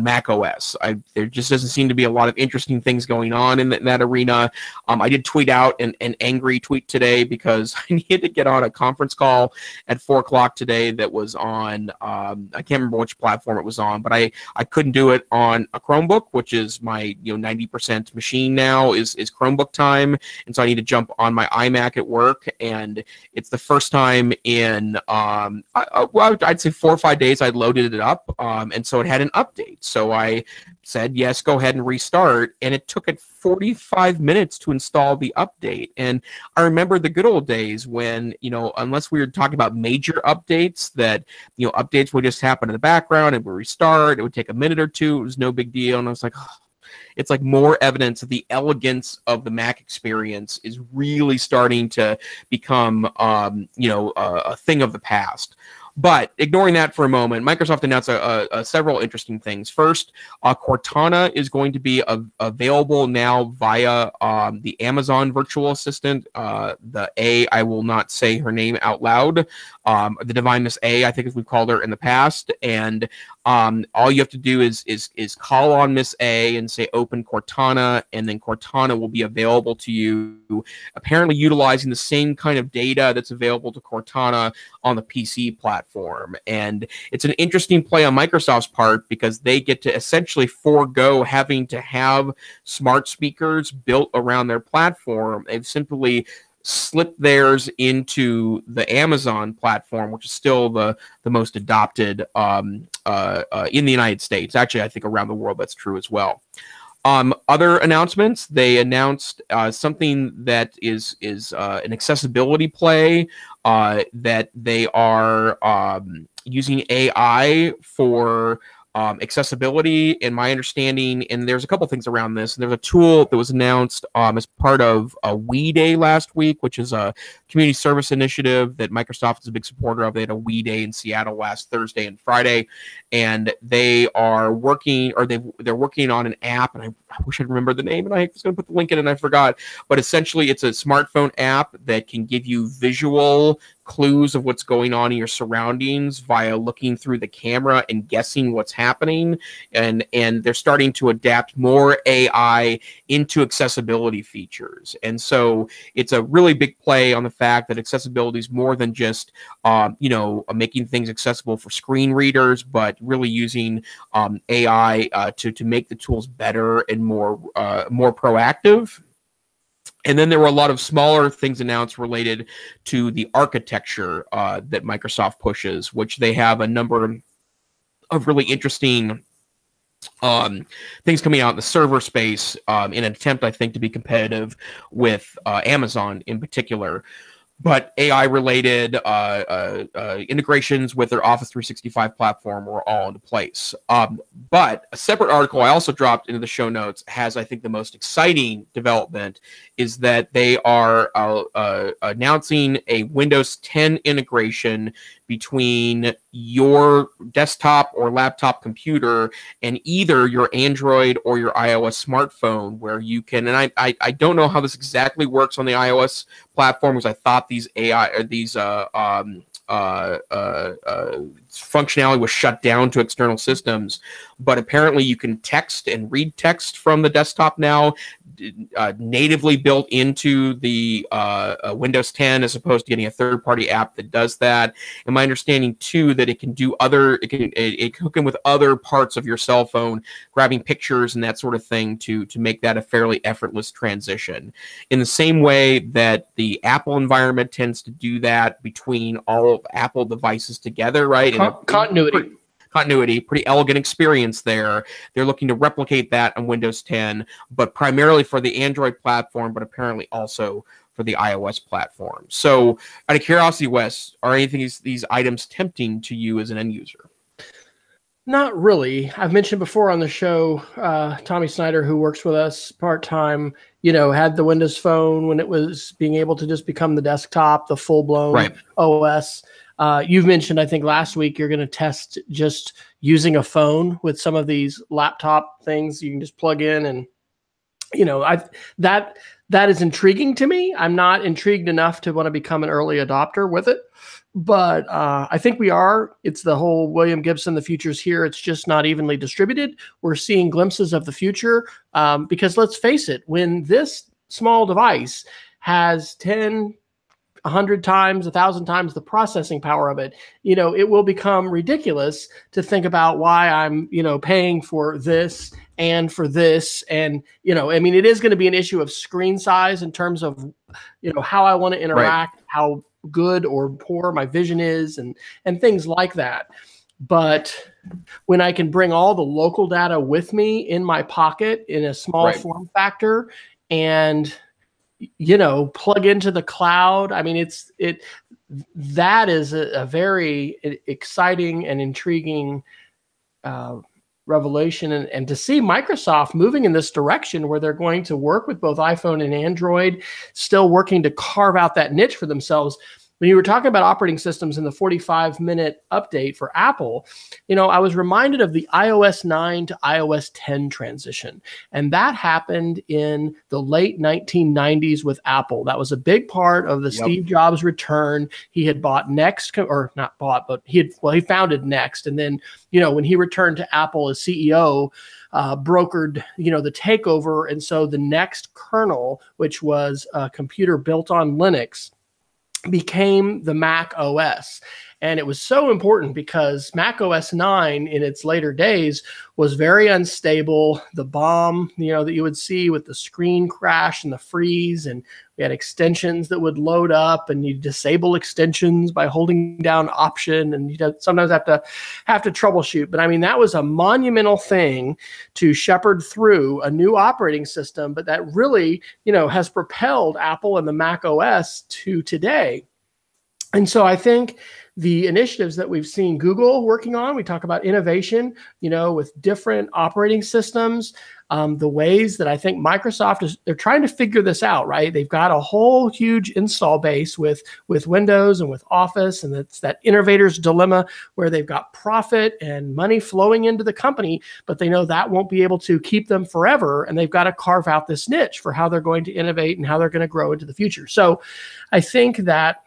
Mac OS. There just doesn't seem to be a lot of interesting things going on in that arena. I did tweet out an angry tweet today because I needed to get on a conference call at 4 o'clock today that was on, I can't remember which platform it was on, but I couldn't do it on a Chromebook, which is my 90% machine now is Chromebook time. And so I need to jump on my iMac at work. And it's the first time in, I'd say 4 or 5 days I'd loaded it up. And so it had an update. So I said, yes, go ahead and restart. And it took it 45 minutes to install the update. And I remember the good old days when, unless we were talking about major updates, that, updates would just happen in the background and would restart. It would take a minute or two. It was no big deal. And I was like, oh. It's like more evidence that the elegance of the Mac experience is really starting to become, a thing of the past. But ignoring that for a moment, Microsoft announced several interesting things. First, Cortana is going to be available now via the Amazon virtual assistant. I will not say her name out loud. The Divine Miss A, I think, as we've called her in the past. And all you have to do is call on Miss A and say open Cortana, and then Cortana will be available to you, apparently utilizing the same kind of data that's available to Cortana on the PC platform. And it's an interesting play on Microsoft's part because they get to essentially forego having to have smart speakers built around their platform. They've simply slipped theirs into the Amazon platform, which is still the most adopted in the United States. Actually, I think around the world that's true as well. Other announcements, they announced something that is an accessibility play, that they are using AI for accessibility, in my understanding, and there's a couple things around this. There's a tool that was announced as part of We Day last week, which is a community service initiative that Microsoft is a big supporter of. They had a We Day in Seattle last Thursday and Friday, and they are working, or they're working on an app, and I wish I'd remember the name, and I was going to put the link in and I forgot, but essentially it's a smartphone app that can give you visual clues of what's going on in your surroundings via looking through the camera and guessing what's happening. And they're starting to adapt more AI into accessibility features. And so it's a really big play on the fact that accessibility is more than just, making things accessible for screen readers, but really using AI to make the tools better and more proactive. And then there were a lot of smaller things announced related to the architecture that Microsoft pushes, which they have a number of really interesting things coming out in the server space in an attempt, I think, to be competitive with Amazon in particular. but AI-related integrations with their Office 365 platform were all into place. But a separate article I also dropped into the show notes has, I think, the most exciting development is that they are announcing a Windows 10 integration between your desktop or laptop computer and either your Android or your iOS smartphone, where you can, and I don't know how this exactly works on the iOS platform, because I thought these functionality was shut down to external systems, but apparently you can text and read text from the desktop now, natively built into the Windows 10, as opposed to getting a third-party app that does that. And my understanding too that it can hook in with other parts of your cell phone, grabbing pictures and that sort of thing to make that a fairly effortless transition. In the same way that the Apple environment tends to do that between all of Apple devices together, right? Continuity, pretty elegant experience there. They're looking to replicate that on Windows 10, but primarily for the Android platform, but apparently also for the iOS platform. So out of curiosity, Wes, are any of these items tempting to you as an end user? Not really. I've mentioned before on the show, Tommy Schneider, who works with us part-time, had the Windows Phone when it was being able to just become the desktop, the full-blown OS. You've mentioned, I think last week, you're going to test just using a phone with some of these laptop things you can just plug in, and that is intriguing to me. I'm not intrigued enough to want to become an early adopter with it, but I think we are. It's the whole William Gibson, the future's here. It's just not evenly distributed. We're seeing glimpses of the future because let's face it, when this small device has 10, 100 times, 1,000 times the processing power of it, it will become ridiculous to think about why I'm, paying for this and for this. And, it is going to be an issue of screen size in terms of, how I want to interact, how good or poor my vision is, and things like that. But when I can bring all the local data with me in my pocket in a small form factor and plug into the cloud. I mean, that is a very exciting and intriguing revelation. And to see Microsoft moving in this direction where they're going to work with both iPhone and Android, still working to carve out that niche for themselves. When you were talking about operating systems in the 45-minute update for Apple, I was reminded of the iOS 9 to iOS 10 transition. And that happened in the late 1990s with Apple. That was a big part of the Steve Jobs return. He had bought Next, or not bought, but he founded Next. And then, when he returned to Apple as CEO, brokered, the takeover. And so the Next kernel, which was a computer built on Linux, became the Mac OS. And it was so important because Mac OS 9 in its later days was very unstable. The bomb, that you would see with the screen crash and the freeze, and we had extensions that would load up, and you disable extensions by holding down Option, and you sometimes have to troubleshoot. But that was a monumental thing to shepherd through a new operating system, but that really, has propelled Apple and the Mac OS to today. And so I think the initiatives that we've seen Google working on, we talk about innovation, with different operating systems, the ways that I think Microsoft they're trying to figure this out, right? They've got a whole huge install base with Windows and with Office, and it's that innovator's dilemma where they've got profit and money flowing into the company, but they know that won't be able to keep them forever, and they've got to carve out this niche for how they're going to innovate and how they're going to grow into the future. So I think that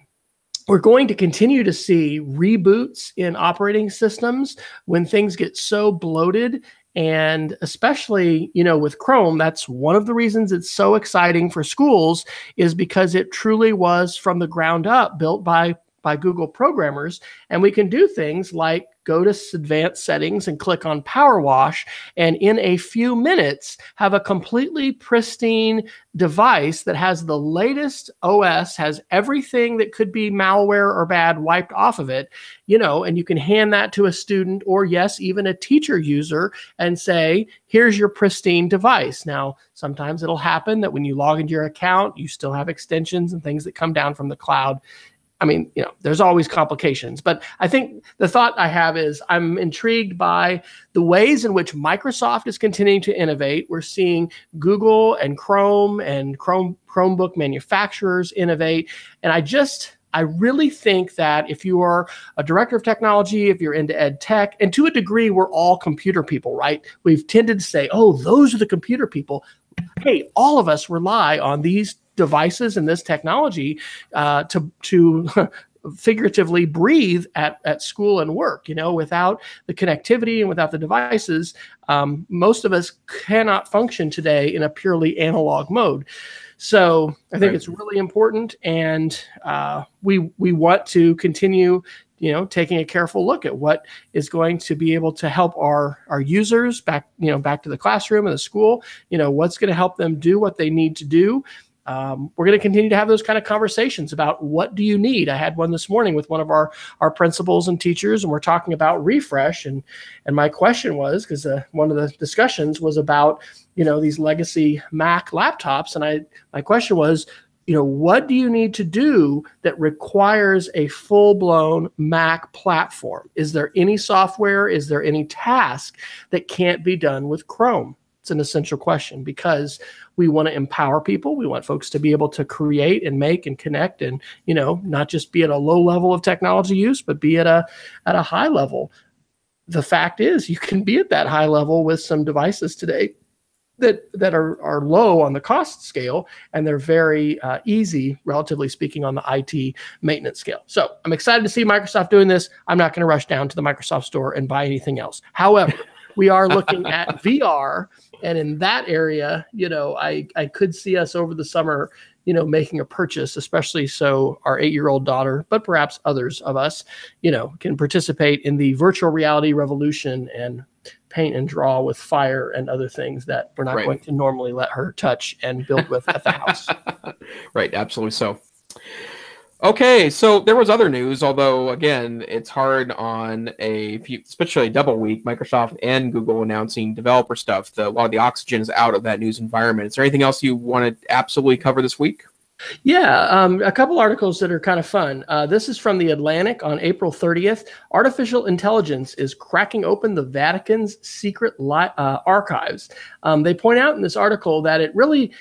we're going to continue to see reboots in operating systems when things get so bloated. And especially, with Chrome, that's one of the reasons it's so exciting for schools, is because it truly was from the ground up built by by Google programmers, and we can do things like go to advanced settings and click on Power Wash, and in a few minutes have a completely pristine device that has the latest OS, has everything that could be malware or bad wiped off of it, and you can hand that to a student or, yes, even a teacher user and say, here's your pristine device. Now, sometimes it'll happen that when you log into your account, you still have extensions and things that come down from the cloud. I mean, there's always complications, but I think the thought I have is I'm intrigued by the ways in which Microsoft is continuing to innovate. We're seeing Google and Chromebook manufacturers innovate. And I really think that if you are a director of technology, if you're into EdTech, and to a degree, we're all computer people, right? We've tended to say, oh, those are the computer people. Hey, all of us rely on these devices and this technology to figuratively breathe at school and work. Without the connectivity and without the devices, most of us cannot function today in a purely analog mode. So I think it's really important, and we want to continue taking a careful look at what is going to be able to help our users back to the classroom and the school, what's going to help them do what they need to do. We're going to continue to have those kind of conversations about what do you need. I had one this morning with one of our principals and teachers, and we're talking about refresh. And my question was, because one of the discussions was about, these legacy Mac laptops. And my question was, what do you need to do that requires a full-blown Mac platform? Is there any software? Is there any task that can't be done with Chrome? It's an essential question, because we want to empower people. We want folks to be able to create and make and connect and, not just be at a low level of technology use, but be at a high level. The fact is, you can be at that high level with some devices today that are low on the cost scale, and they're very easy, relatively speaking, on the IT maintenance scale. So I'm excited to see Microsoft doing this. I'm not going to rush down to the Microsoft store and buy anything else. However, we are looking at VR, and in that area, I could see us over the summer, making a purchase, especially so our 8-year-old daughter, but perhaps others of us, can participate in the virtual reality revolution and paint and draw with fire and other things that we're not going to normally let her touch and build with at the house. Right, absolutely so. Okay, so there was other news, although, again, it's hard on especially a double week, Microsoft and Google announcing developer stuff. A lot of the oxygen is out of that news environment. Is there anything else you want to absolutely cover this week? Yeah, a couple articles that are kind of fun. This is from The Atlantic on April 30th. Artificial intelligence is cracking open the Vatican's secret archives. They point out in this article that it really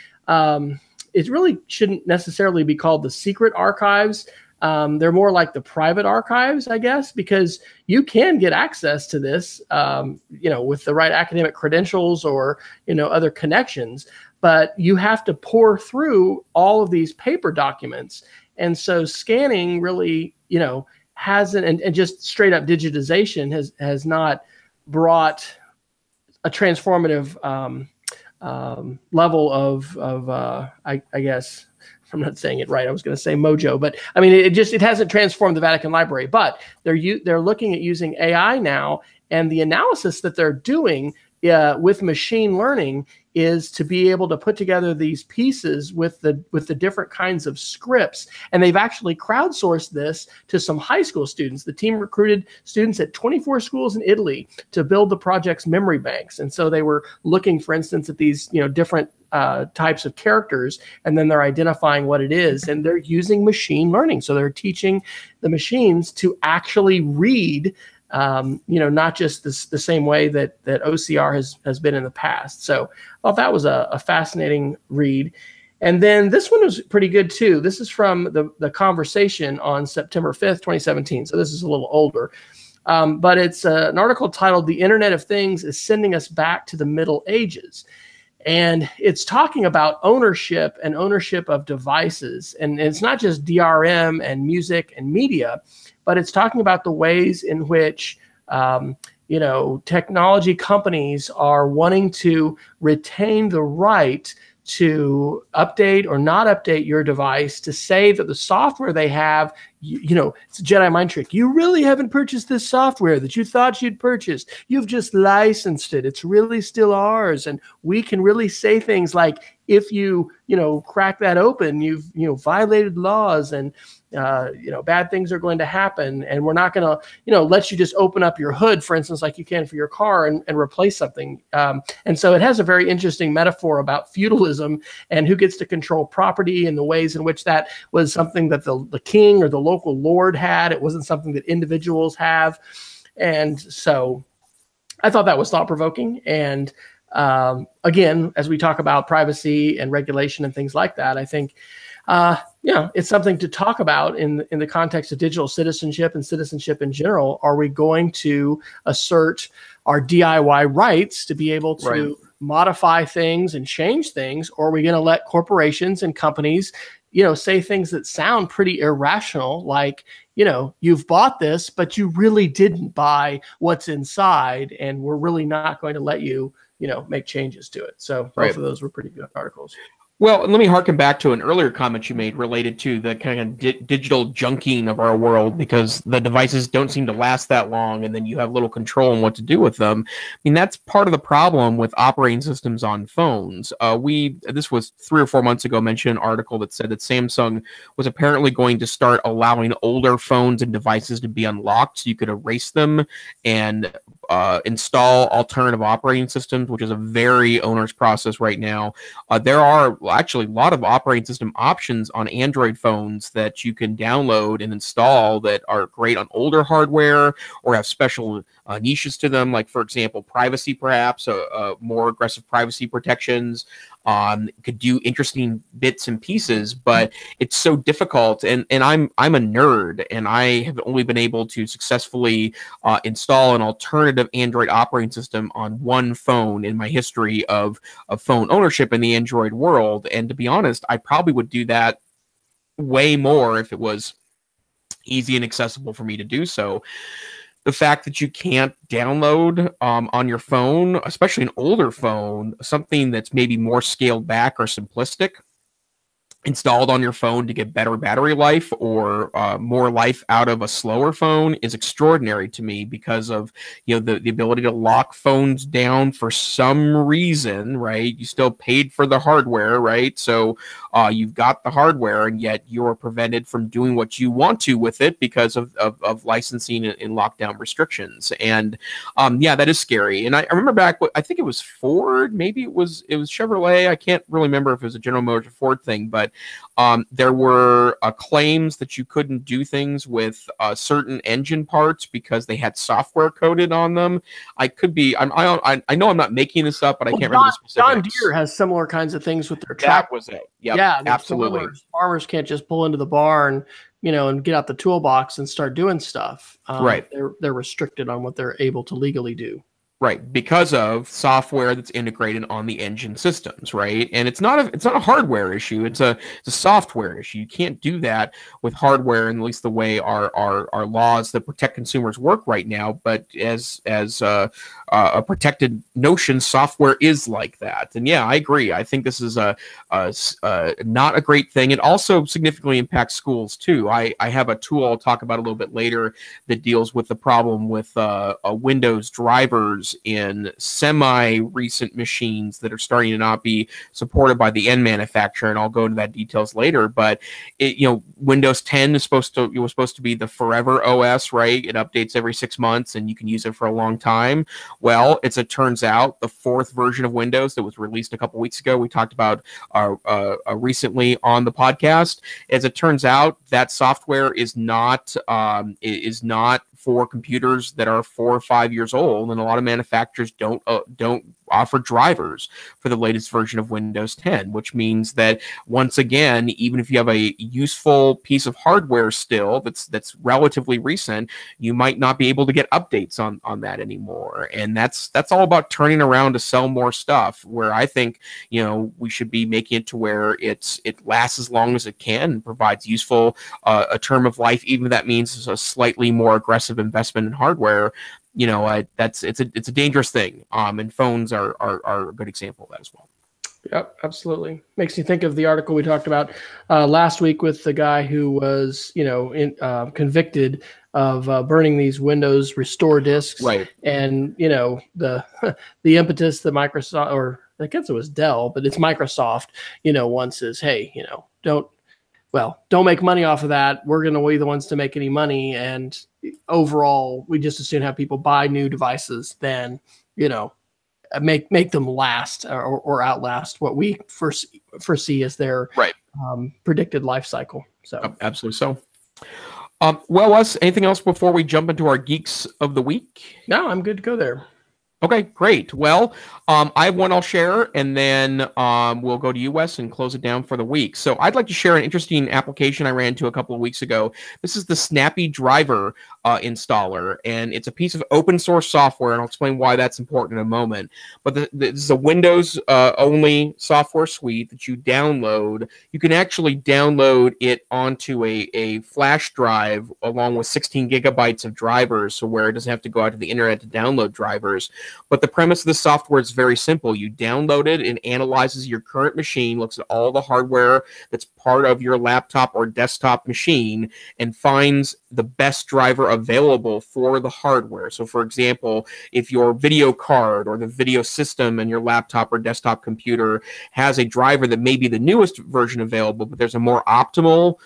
shouldn't necessarily be called the secret archives. They're more like the private archives, I guess, because you can get access to this, with the right academic credentials or, other connections. But you have to pore through all of these paper documents. And so scanning really, hasn't, and just straight up digitization has not brought a transformative level of I guess, I'm not saying it right. I was going to say mojo, but I mean, it hasn't transformed the Vatican Library, but they're looking at using AI now, and the analysis that they're doing with machine learning is to be able to put together these pieces with the different kinds of scripts. And they've actually crowdsourced this to some high school students. The team recruited students at 24 schools in Italy to build the project's memory banks. And so they were looking, for instance, at these different types of characters, and then they're identifying what it is, and they're using machine learning. So they're teaching the machines to actually read not just the same way that OCR has been in the past. So I thought that was a fascinating read. And then this one was pretty good too. This is from the Conversation on September 5th, 2017. So this is a little older. But it's an article titled "The Internet of Things is Sending Us Back to the Middle Ages." And it's talking about ownership of devices. And it's not just DRM and music and media, but it's talking about the ways in which, technology companies are wanting to retain the right to update or not update your device, to say that the software they have it's a Jedi mind trick. You really haven't purchased this software that you thought you'd purchased. You've just licensed it. It's really still ours. And we can really say things like, if you crack that open, you've violated laws, and bad things are going to happen, and we're not going to let you just open up your hood, for instance, like you can for your car, and replace something. And so it has a very interesting metaphor about feudalism and who gets to control property, and the ways in which that was something that the king or the local lord had. It wasn't something that individuals have. And so I thought that was thought-provoking. And again, as we talk about privacy and regulation and things like that, I think, it's something to talk about in the context of digital citizenship and citizenship in general. Are we going to assert our DIY rights to be able to modify things and change things, or are we going to let corporations and companies, say things that sound pretty irrational, like, you've bought this, but you really didn't buy what's inside, and we're really not going to let you make changes to it. So both of those were pretty good articles. Well, let me harken back to an earlier comment you made related to the kind of digital junking of our world, because the devices don't seem to last that long, and then you have little control on what to do with them. I mean, that's part of the problem with operating systems on phones. This was 3 or 4 months ago, mentioned an article that said that Samsung was apparently going to start allowing older phones and devices to be unlocked so you could erase them and install alternative operating systems, which is a very onerous process right now. There are actually a lot of operating system options on Android phones that you can download and install that are great on older hardware or have special niches to them, like, for example, privacy, perhaps more aggressive privacy protections. Could do interesting bits and pieces, but it's so difficult. And I'm a nerd, and I have only been able to successfully install an alternative Android operating system on one phone in my history of phone ownership in the Android world. And to be honest, I probably would do that way more if it was easy and accessible for me to do so. The fact that you can't download on your phone, especially an older phone, something that's maybe more scaled back or simplistic, installed on your phone to get better battery life or more life out of a slower phone is extraordinary to me, because of the ability to lock phones down for some reason, right? You still paid for the hardware, right? So you've got the hardware, and yet you're prevented from doing what you want to with it because of licensing and lockdown restrictions. And that is scary. And I remember back, I think it was Ford, maybe it was Chevrolet. I can't really remember if it was a General Motors or Ford thing, but there were claims that you couldn't do things with certain engine parts because they had software coded on them. I know I'm not making this up, but I can't remember the specifics. John Deere has similar kinds of things with their tractors. That was it. Yep, yeah, absolutely. Farmers can't just pull into the barn, and get out the toolbox and start doing stuff. Right. They're restricted on what they're able to legally do. Right, because of software that's integrated on the engine systems, right? And it's not a hardware issue; it's a software issue. You can't do that with hardware, and at least the way our laws that protect consumers work right now. But as a protected notion, software is like that. And yeah, I agree. I think this is not a great thing. It also significantly impacts schools too. I have a tool I'll talk about a little bit later that deals with the problem with Windows drivers in semi-recent machines that are starting to not be supported by the end manufacturer, and I'll go into that details later. But Windows 10 was supposed to be the forever OS, right? It updates every 6 months, and you can use it for a long time. Well, it turns out the 4th version of Windows that was released a couple weeks ago, we talked about recently on the podcast. As it turns out, that software is not for computers that are 4 or 5 years old, and a lot of manufacturers don't offer drivers for the latest version of Windows 10, which means that once again, even if you have a useful piece of hardware still that's relatively recent, you might not be able to get updates on that anymore. And that's all about turning around to sell more stuff, where I think we should be making it to where it lasts as long as it can and provides useful a term of life, even if that means a slightly more aggressive investment in hardware. It's a dangerous thing, and phones are a good example of that as well. Yep, absolutely. Makes you think of the article we talked about last week with the guy who was, convicted of burning these Windows restore disks, Right. and the the impetus that Microsoft, or I guess it was Dell, but it's Microsoft, wants is, hey, don't make money off of that. We're going to be the ones to make any money, and overall, we just as soon have people buy new devices than make them last or outlast what we foresee as their Right. predicted life cycle. So Absolutely so. Well, Wes, anything else before we jump into our geeks of the week? no, I'm good to go there. Okay, great. Well, I have one I'll share, and then we'll go to you, Wes, and close it down for the week. So I'd like to share an interesting application I ran into a couple of weeks ago. This is the Snappy Driver installer, and it's a piece of open source software, and I'll explain why that's important in a moment. But this is a Windows only software suite that you download. You can actually download it onto a flash drive along with 16 gigabytes of drivers, so where it doesn't have to go out to the internet to download drivers. But the premise of the software is very simple. You download it and analyzes your current machine, looks at all the hardware that's part of your laptop or desktop machine, and finds the best driver available for the hardware. So, for example, if your video card or the video system in your laptop or desktop computer has a driver that may be the newest version available, but there's a more optimal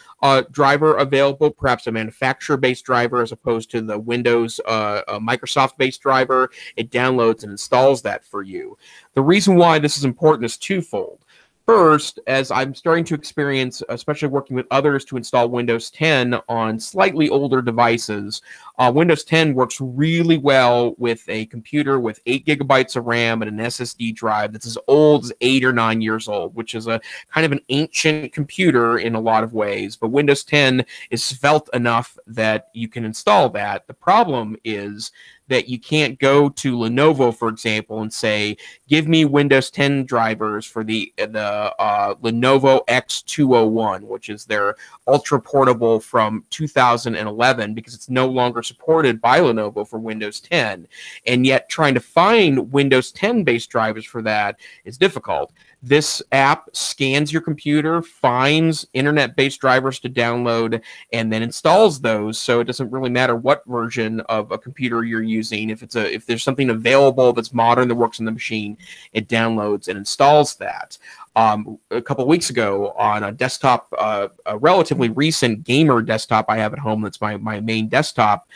driver available, perhaps a manufacturer-based driver as opposed to the Windows Microsoft-based driver, it downloads and installs that for you. The reason why this is important is twofold. First, as I'm starting to experience, especially working with others to install Windows 10 on slightly older devices, Windows 10 works really well with a computer with 8 gigabytes of RAM and an SSD drive that's as old as 8 or 9 years old, which is a kind of an ancient computer in a lot of ways. But Windows 10 is svelte enough that you can install that. The problem is that you can't go to Lenovo, for example, and say, give me Windows 10 drivers for the Lenovo X201, which is their ultra portable from 2011, because it's no longer supported by Lenovo for Windows 10. And yet trying to find Windows 10 based drivers for that is difficult. This app scans your computer, finds internet-based drivers to download, and then installs those. So it doesn't really matter what version of a computer you're using. If there's something available that's modern that works on the machine, it downloads and installs that. A couple of weeks ago on a desktop, a relatively recent gamer desktop I have at home, that's my main desktop,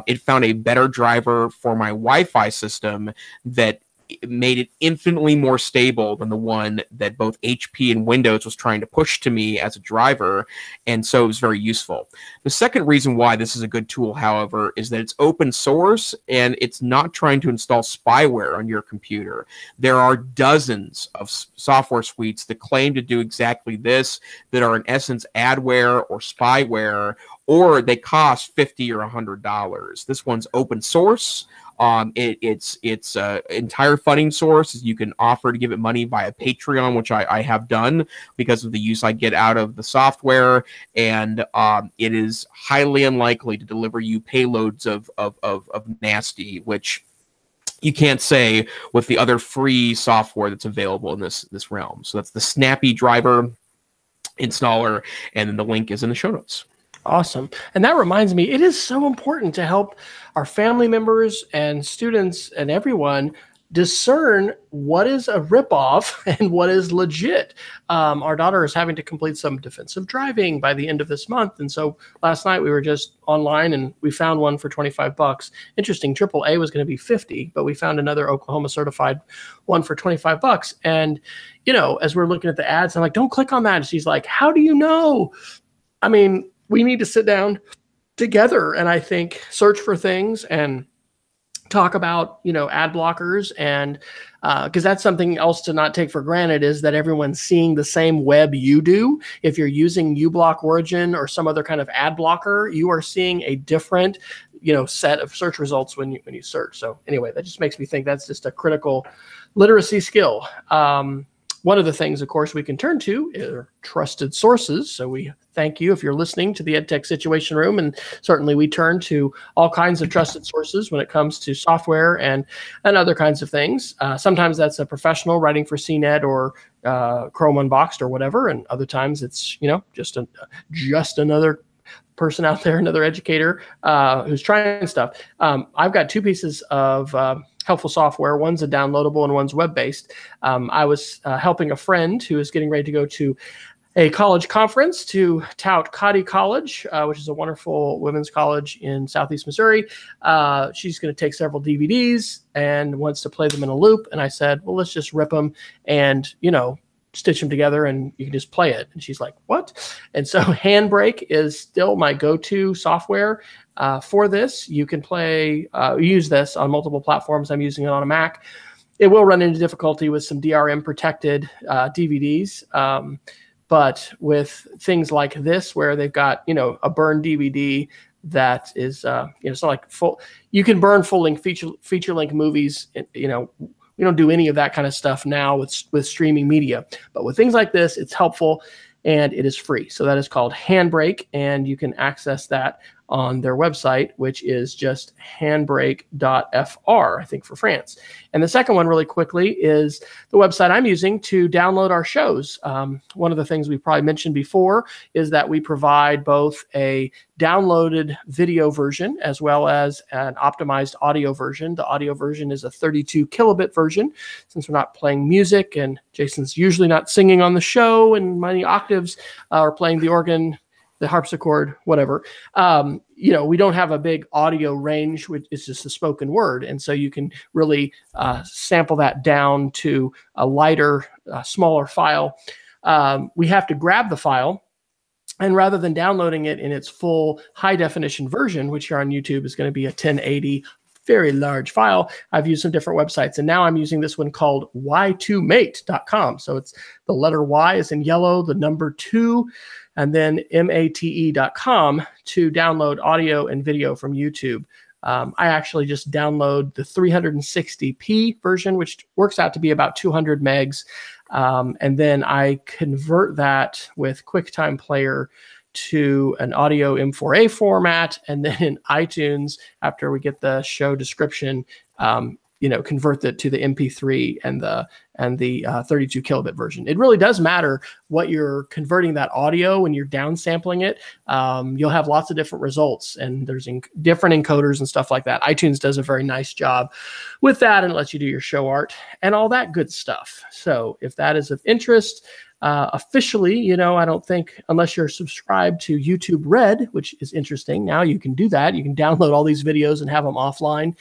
it found a better driver for my Wi-Fi system that made it infinitely more stable than the one that both HP and Windows was trying to push to me as a driver, and so it was very useful. The second reason why this is a good tool, however, is that it's open source and it's not trying to install spyware on your computer. There are dozens of software suites that claim to do exactly this, that are in essence adware or spyware, or they cost $50 or $100. This one's open source. Its entire funding source is you can offer to give it money via Patreon, which I have done because of the use I get out of the software, and it is highly unlikely to deliver you payloads of nasty, which you can't say with the other free software that's available in this realm. So that's the Snappy Driver installer, and then the link is in the show notes. Awesome. And that reminds me, it is so important to help our family members and students and everyone discern what is a ripoff and what is legit. Our daughter is having to complete some defensive driving by the end of this month. And so last night we were just online and we found one for $25. Interesting. AAA was going to be $50, but we found another Oklahoma certified one for $25. And, as we're looking at the ads, I'm like, don't click on that. And she's like, how do you know? I mean, we need to sit down together and I think search for things and talk about, ad blockers, and because that's something else to not take for granted, is that everyone's seeing the same web you do. If you're using uBlock Origin or some other kind of ad blocker, you are seeing a different, set of search results when you search. So anyway, that just makes me think that's just a critical literacy skill. One of the things, of course, we can turn to are trusted sources. So we thank you if you're listening to the EdTech Situation Room. And certainly we turn to all kinds of trusted sources when it comes to software and other kinds of things. Sometimes that's a professional writing for CNET or Chrome Unboxed or whatever. And other times it's, just another person out there, another educator who's trying stuff. I've got two pieces of helpful software. One's a downloadable and one's web-based. I was helping a friend who is getting ready to go to a college conference to tout Cody College, which is a wonderful women's college in Southeast Missouri. She's going to take several DVDs and wants to play them in a loop. And I said, well, let's just rip them and, stitch them together and you can just play it. And she's like, what? And so Handbrake is still my go-to software for this. You can use this on multiple platforms. I'm using it on a Mac. It will run into difficulty with some DRM protected DVDs. But with things like this, where they've got, a burned DVD that is, it's not like full, you can burn full length feature length movies, we don't do any of that kind of stuff now with streaming media. But with things like this, it's helpful and it is free. So that is called Handbrake, and you can access that on their website, which is just handbrake.fr, I think, for France. And the second one, really quickly, is the website I'm using to download our shows. One of the things we've probably mentioned before is that we provide both a downloaded video version as well as an optimized audio version. The audio version is a 32 kilobit version, since we're not playing music and Jason's usually not singing on the show and many octaves or playing the organ, the harpsichord, whatever. We don't have a big audio range, which is just a spoken word. And so you can really sample that down to a lighter, smaller file. We have to grab the file, and rather than downloading it in its full high definition version, which here on YouTube is going to be a 1080, very large file, I've used some different websites. And now I'm using this one called y2mate.com. So it's the letter Y is in yellow, the number 2, and then mate.com to download audio and video from YouTube. I actually just download the 360p version, which works out to be about 200 megs. And then I convert that with QuickTime Player to an audio M4A format. And then in iTunes, after we get the show description, convert that to the MP3 and the 32 kilobit version. It really does matter what you're converting that audio when you're downsampling it. You'll have lots of different results, and there's different encoders and stuff like that. iTunes does a very nice job with that and lets you do your show art and all that good stuff. So if that is of interest, officially, I don't think, unless you're subscribed to YouTube Red, which is interesting. Now you can do that. You can download all these videos and have them offline.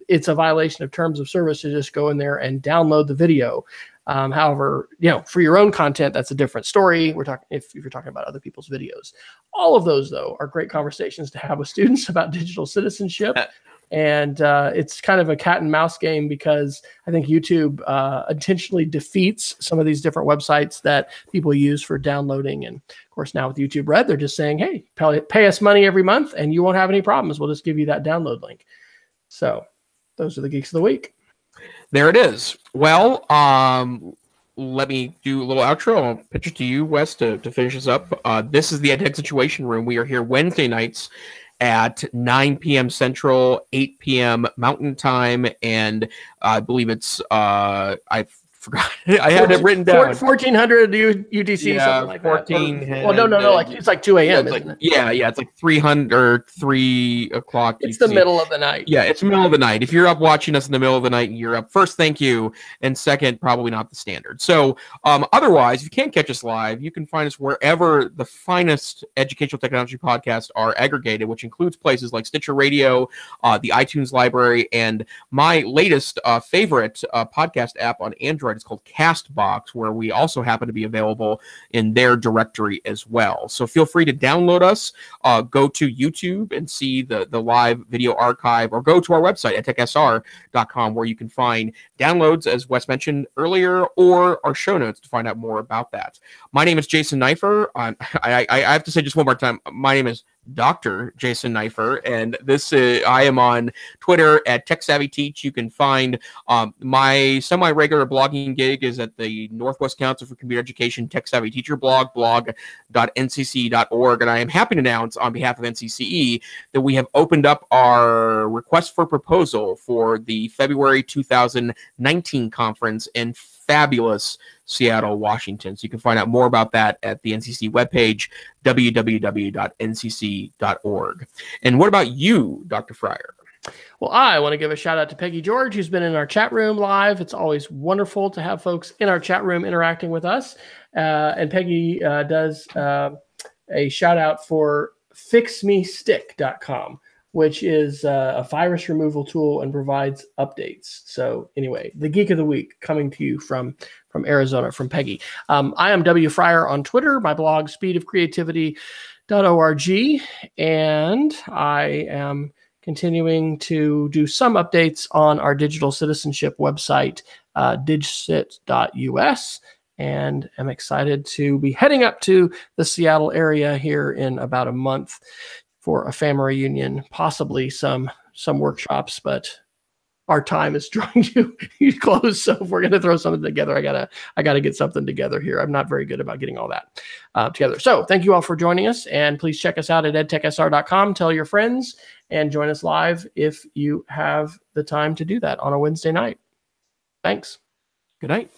It's a violation of terms of service to just go in there and download the video. However, for your own content, that's a different story. We're talking if you're talking about other people's videos. All of those, though, are great conversations to have with students about digital citizenship. And it's kind of a cat and mouse game, because I think YouTube intentionally defeats some of these different websites that people use for downloading. And of course, now with YouTube Red, they're just saying, hey, pay us money every month and you won't have any problems. We'll just give you that download link. So those are the Geeks of the Week. There it is. Well, let me do a little outro. I'll pitch it to you, Wes, to finish us up. This is the EdTech Situation Room. We are here Wednesday nights at 9 p.m. Central, 8 p.m. Mountain Time, and I believe it's I forgot. I had it written down. 1400 UTC, something like 14, that. Well, no, like it's like 2 a.m. Yeah, isn't it? Yeah, it's like 300, 3 o'clock. It's the middle of the night. Yeah, it's the middle of the night. If you're up watching us in the middle of the night and you're up, first, thank you, and second, probably not the standard. So, otherwise, if you can't catch us live, you can find us wherever the finest educational technology podcasts are aggregated, which includes places like Stitcher Radio, the iTunes library, and my latest favorite podcast app on Android. It's called Castbox, where we also happen to be available in their directory as well. So feel free to download us, go to YouTube and see the live video archive, or go to our website at techsr.com, where you can find downloads, as Wes mentioned earlier, or our show notes to find out more about that. My name is Jason Neiffer. I have to say just one more time, my name is Dr. Jason Neiffer, and this I am on Twitter at TechSavvyTeach. You can find my semi-regular blogging gig is at the Northwest Council for Computer Education Tech Savvy Teacher blog.ncce.org, and I am happy to announce on behalf of NCCE that we have opened up our request for proposal for the February 2019 conference in fabulous Seattle, Washington. So you can find out more about that at the NCC webpage, www.ncc.org. And what about you, Dr. Fryer? Well, I want to give a shout out to Peggy George, who's been in our chat room live. It's always wonderful to have folks in our chat room interacting with us. And Peggy does a shout out for fixmestick.com, which is a virus removal tool and provides updates. So anyway, the Geek of the Week coming to you from Arizona, from Peggy. I am W. Fryer on Twitter, my blog, speedofcreativity.org, and I am continuing to do some updates on our digital citizenship website, digcit.us, and I'm excited to be heading up to the Seattle area here in about a month for a family reunion, possibly some workshops, but our time is drawing to close. So if we're going to throw something together, I gotta get something together here. I'm not very good about getting all that together. So thank you all for joining us, and please check us out at edtechsr.com. Tell your friends and join us live if you have the time to do that on a Wednesday night. Thanks. Good night.